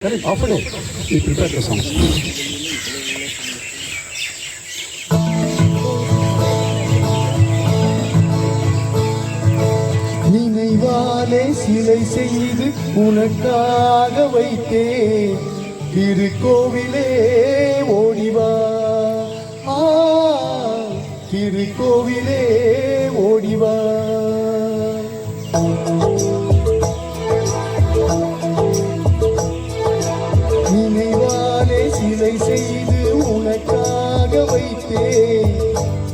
Correct. Often we prepare the songs. நினைவாலே சிலை செய்து உனக்காக வைத்தேன் திருக்கோவிலே ஓடிவா திருக்கோவிலே ஓடிவா நினைவாலே சிலை செய்து உனக்காக வைத்தேன்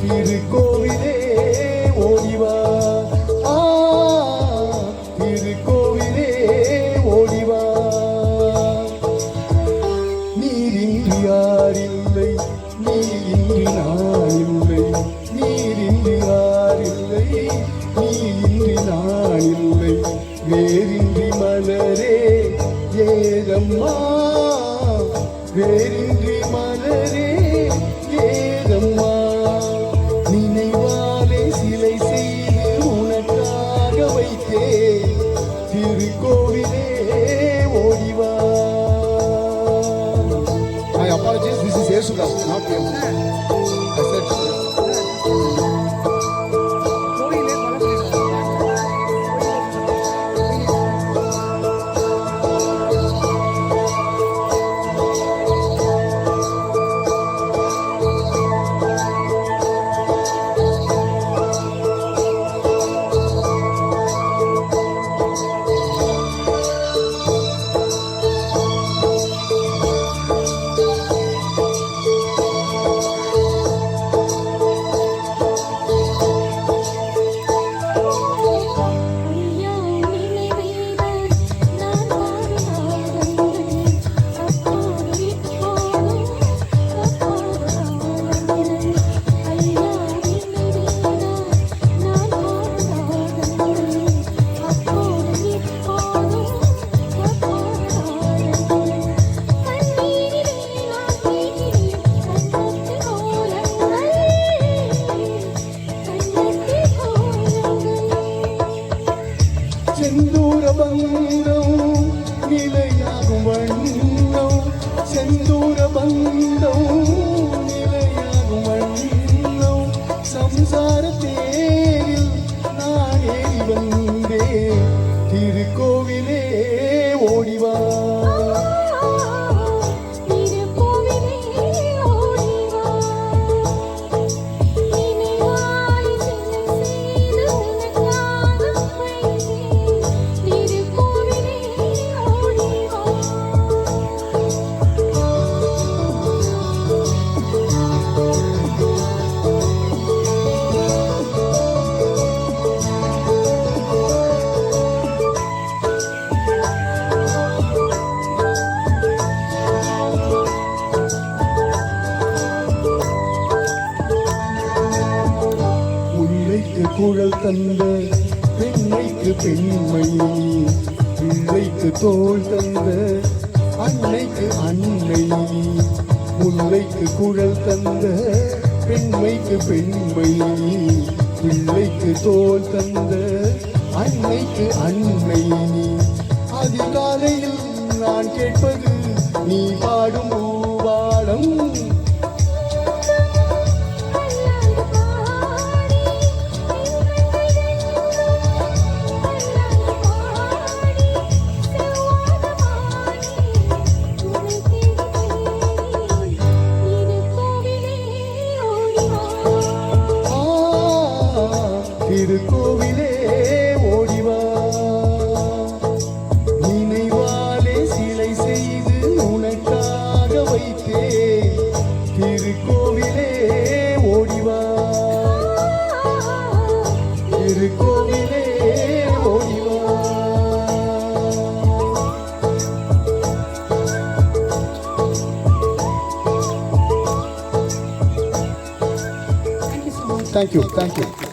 திருக்கோவிலே ஓடிவா திருக்கோவிலே ஓடிவா நீரின்றி யாரில்லை நீரின்றி நான் இல்லை நீரின்றி யாரில்லை நீரின்றி நான் இல்லை வேரின்றி மலரே ஏதம்மா வேரின்றி மலரே ஏதம்மா நினைவாலே சிலை செய்து உனக்காக வைத்தே திருக்கோவிலே ஓடிவா. My apologies, this is Yesudas, not him. I said செந்தூர பந்தம் நிலையாகும் வண்ணம் செந்தூர பந்தம் நிலையாகும் வண்ணம் சம்சார தேரில் நான் ஏறி வந்தேன் திருக்கோவிலே ஓடிவா குழல் தந்த பெண்மைக்கு பெண்மை பிள்ளைக்கு தோள் தந்த அன்னைக்கு அன்னை முல்லைக்கு குழல் தந்த பெண்மைக்கு பெண்மை பிள்ளைக்கு தோள் தந்த அன்னைக்கு அன்னை அதிகாலையில் நான் கேட்பது நீ பாடும் பூவாளம் திருக்கோவிலே ஓடிவா நினைவாலே சிலை செய்து உனக்காக வைத்தே திருக்கோவிலே ஓடிவா திருக்கோவிலே ஓடிவா. Thank you.